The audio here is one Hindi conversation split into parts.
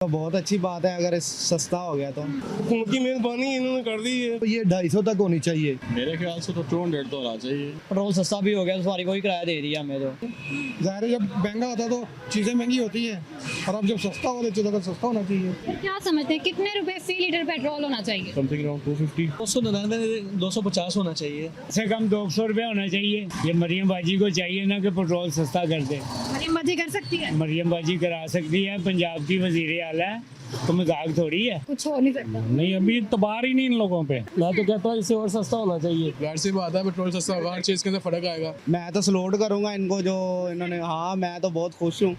तो बहुत अच्छी बात है अगर सस्ता हो गया तो। उनकी मेहरबानी इन्होंने कर दी है। तो ये 250 तक होनी चाहिए। मेरे ख्याल से तो 200 तो होना चाहिए। पेट्रोल सस्ता भी हो गया तो सवारी को ही किराया दे दिया हमें तो। ज़ाहिर है जब महंगा होता है तो चीज़ें महंगी होती हैं और अब जब सस्ता हो तो चीज़ों का सस्ता होना चाहिए। क्या समझते हैं कितने रुपए फी लीटर पेट्रोल होना चाहिए? Something around 250। 299 250 होना चाहिए। से कम 200 रुपये होना चाहिए। ये मरियम बाजी को चाहिए ना कि पेट्रोल सस्ता कर दे। मरियम बाजी कर सकती है? मरियम बाजी करा सकती है, पंजाब की वजीर आला है, तो मजाक थोड़ी है। कुछ हो नहीं सकता। नहीं अभी तबार ही नहीं इन लोगों पे। मैं तो कहता हूँ इससे और सस्ता होना चाहिए। जाहिर सी बात है पेट्रोल सस्ता होगा, हर चीज़ के अंदर फ़र्क आएगा। मैं तो सलूट करूंगा इनको जो इन्होंने, हाँ मैं तो बहुत खुश हूँ।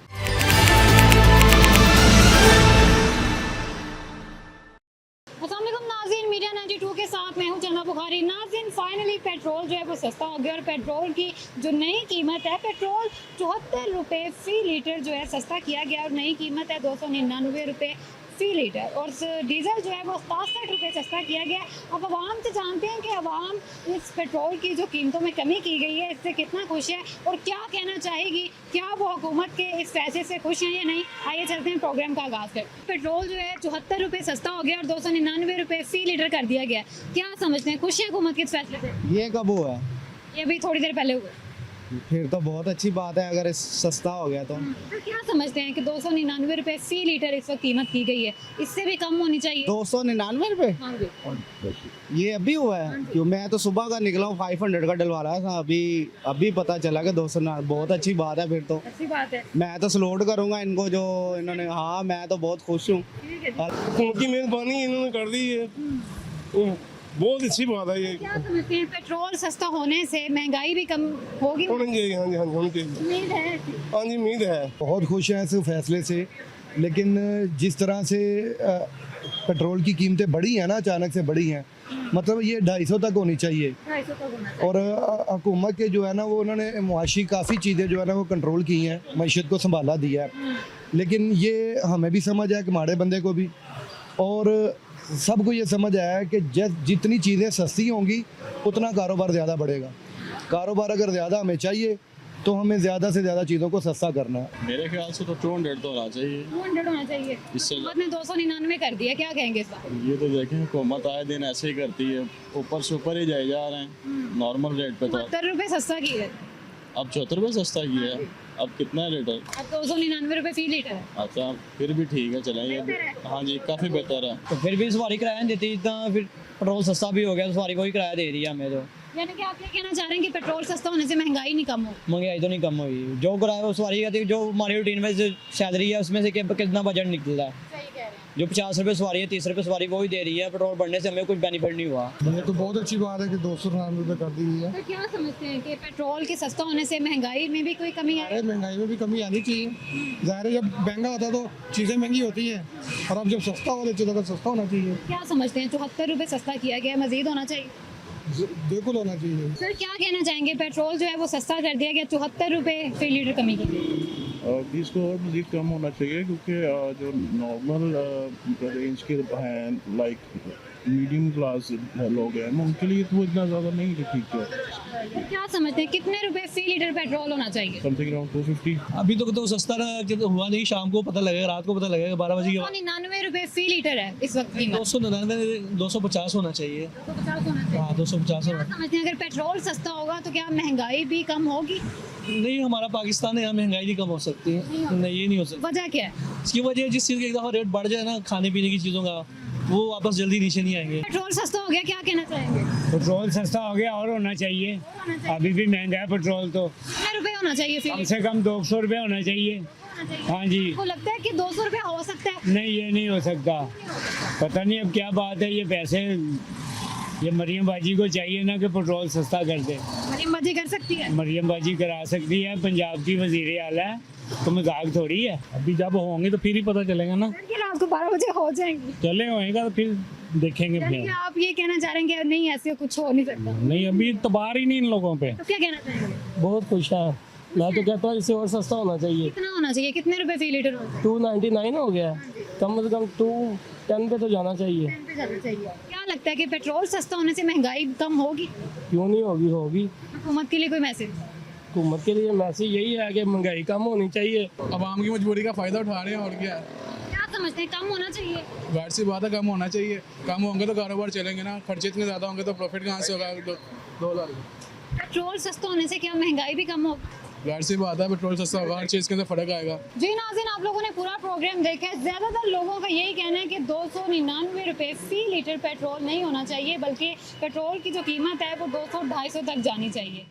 अस्सलामुअलैकुम नाज़रीन, मीडिया 92 के साथ मैं हूँ जन्नत बुखारी। नाज़रीन फाइनली पेट्रोल जो है वो सस्ता हो गया और पेट्रोल की जो नई कीमत है, पेट्रोल 74 रुपये फ़ी लीटर जो है सस्ता किया गया और नई कीमत है 299 रुपये फ़ी लीटर। और डीज़ल जो है वो 67 रुपये सस्ता किया गया। अब आवाम से जानते हैं कि आवाम इस पेट्रोल की जो कीमतों में कमी की गई है इससे कितना खुश है और क्या कहना चाहेगी, क्या वो हुकूमत के इस फैसले से खुश हैं या नहीं। आइए चलते हैं प्रोग्राम का आगाज़ कर। पेट्रोल जो है 74 रुपये सस्ता हो गया और 299 रुपये फ़ी लीटर कर दिया गया। क्या समझते हैं, खुश है हुकूमत के इस फैसले से? ये कब हुआ? ये भी थोड़ी देर पहले हुआ। फिर तो बहुत अच्छी बात है अगर सस्ता हो गया तो। तो क्या समझते हैं कि 299 रुपये फ़ी लीटर इस वक्त कीमत की गई है, इससे भी कम होनी चाहिए? 299 रुपये हाँ जी। ये अभी हुआ है? क्यों, मैं तो सुबह का निकला हूँ 500 का डलवा रहा था, अभी पता चला कि 299। बहुत अच्छी बात है फिर तो। अच्छी बात है। मैं तो सलूट करूंगा इनको जो इन्होंने, हाँ मैं तो बहुत खुश हूँ। उनकी मेहरबानी इन्होंने कर दी है, बहुत अच्छी बात है ये। क्या समझते हैं पेट्रोल सस्ता होने से महंगाई भी कम होगी? होनी चाहिए, हाँ जी हाँ जी होनी चाहिए। उम्मीद है। हाँ जी उम्मीद है। बहुत खुश हैं इस फैसले से, लेकिन जिस तरह से पेट्रोल की कीमतें बढ़ी हैं ना, अचानक से बढ़ी हैं, मतलब ये 250 तक होनी चाहिए। 250 तक होना चाहिए। और हुकूमत के जो है ना वो उन्होंने मुआशी काफ़ी चीज़ें जो है ना वो कंट्रोल की हैं, मईशत को संभाला दिया है। लेकिन ये हमें भी समझ है कि माड़े बंदे को भी, और सबको ये समझ आया है कि जितनी चीज़ें सस्ती होंगी उतना कारोबार ज़्यादा बढ़ेगा। कारोबार अगर ज़्यादा हमें चाहिए तो हमें ज़्यादा से ज़्यादा चीज़ों को सस्ता करना है। मेरे ख्याल से तो 200 तो होना चाहिए। 200 होना चाहिए। इससे हुकूमत ने 299 कर दिया, क्या कहेंगे इस बात? ये तो देखें हुकूमत आए दिन ऐसे ही करती है, ऊपर से ऊपर ही जाए जा रहे हैं। नॉर्मल रेट पे तो 70 रुपये सस्ता की है। अब 74 रुपये सस्ता किया है। अब कितना है लीटर? अब 299 रुपये फ़ी लीटर है। अच्छा फिर भी ठीक है, चलें ये। हाँ जी काफ़ी बेहतर है। तो फिर भी सवारी किराया नहीं देती इतना, फिर पेट्रोल सस्ता भी हो गया तो सवारी को ही किराया दे दिया हमें तो। यानी कि आप ये कहना चाह रहे हैं कि पेट्रोल सस्ता होने से महंगाई नहीं कम हो? महंगाई तो नहीं कम हुई, जो किराया वो सवारी का, जो हमारी रूटीन में जो सैलरी है उसमें से कितना बजट निकलता है। सही कह रहे हैं। जो 50 रुपये सवारी है, 30 रुपये सवारी वो ही दे रही है। पेट्रोल बढ़ने से हमें कुछ बेनिफिट नहीं हुआ। ये तो बहुत अच्छी बात है कि 299 रुपये कर दी गई है। तो क्या समझते हैं कि पेट्रोल के सस्ता होने से महंगाई में भी कोई कमी आए? अरे महंगाई में भी कमी आनी चाहिए। ज़ाहिर है जब महंगा होता है तो चीज़ें महंगी होती हैं और अब जब सस्ता हो तो चीज़ों का सस्ता होना चाहिए। क्या समझते हैं 74 रुपये सस्ता किया गया, मजीद होना चाहिए? बिल्कुल होना चाहिए। सर क्या कहना चाहेंगे, पेट्रोल जो है वो सस्ता कर दिया गया, 74 रुपये फ़ी लीटर कमी की गई? इसको और मज़ीद कम होना चाहिए, क्योंकि जो नॉर्मल रेंज के हैं, लाइक मीडियम क्लास लोग हैं, उनके लिए तो इतना ज़्यादा नहीं ठीक है। क्या समझते हैं कितने रुपए फ़ी लीटर पेट्रोल होना चाहिए? Something around 250। अभी तो सस्ता हुआ नहीं, शाम को पता लगेगा, रात को पता लगेगा 12 बजे के बाद। 299 रुपए फ़ी लीटर है इस वक्त कीमत। 299 250 होना चाहिए। 250 होना चाहिए। हाँ 250 क्या होना। समझते हैं अगर पेट्रोल सस्ता होगा तो क्या महंगाई भी कम होगी? नहीं, हमारा पाकिस्तान है, यहाँ महंगाई नहीं कम हो सकती है। नहीं ये नहीं हो सकती। वजह क्या है? इसकी वजह जिस चीज़ का एक दफ़ा रेट बढ़ जाए ना, खाने पीने की चीज़ों का, वो वापस जल्दी नीचे नहीं आएंगे। पेट्रोल सस्ता हो गया, क्या कहना चाहेंगे? पेट्रोल सस्ता हो गया और होना चाहिए। अभी भी महंगा है पेट्रोल तो। कितने रुपए होना चाहिए फ़ी कम लीटर? से कम 200 रुपये होना चाहिए। हाँ जी। आपको लगता है कि 200 रुपये हो सकता है? नहीं ये नहीं हो सकता। पता नहीं अब क्या बात है, ये पैसे ये मरियम बाजी को चाहिए ना कि पेट्रोल सस्ता कर दे। मरियम बाजी कर सकती है? मरियम बाजी करा सकती है, पंजाब की वजीर आला है, तो मजाक थोड़ी है। अभी जब होंगे तो फिर ही पता चलेगा ना। कि रात को 12 बजे हो जाएंगी। चले होएगा तो फिर देखेंगे यानी कि फिर। आप ये कहना चाह रहे हैं कि नहीं ऐसे कुछ हो नहीं सकता? नहीं अभी तबार ही नहीं इन लोगों पे। तो क्या कहना चाहेंगे? बहुत खुश है। मैं तो कहता हूँ इससे और सस्ता होना चाहिए। कितना होना चाहिए, कितने रुपए फ़ी लीटर होना चाहिए? 299 हो गया, कम से कम 210 पे तो जाना चाहिए। पे जाना चाहिए। क्या लगता है कि पेट्रोल सस्ता होने से महंगाई कम होगी? क्यों नहीं होगी, होगी। हुकूमत के लिए कोई मैसेज? हुकूमत के लिए मैसेज यही है कि महंगाई कम होनी चाहिए। आवाम की मजबूरी का फ़ायदा उठा रहे हैं और क्या है। क्या समझते हैं, कम होना चाहिए? जाहिर सी बात है कम होना चाहिए, कम होंगे तो कारोबार चलेंगे ना, खर्चे इतने ज़्यादा होंगे तो प्रॉफिट कहाँ से होगा? 2,000। पेट्रोल सस्ता होने से क्या महंगाई भी कम हो? जाहिर सी बात है पेट्रोल सस्ता होगा, हर चीज़ के अंदर फ़र्क आएगा। जी नाज़रीन, आप लोगों ने पूरा प्रोग्राम देखा है। ज़्यादातर लोगों का यही कहना है कि 299 रुपये फ़ी लीटर पेट्रोल नहीं होना चाहिए, बल्कि पेट्रोल की जो कीमत है वो 200-250 तक जानी चाहिए।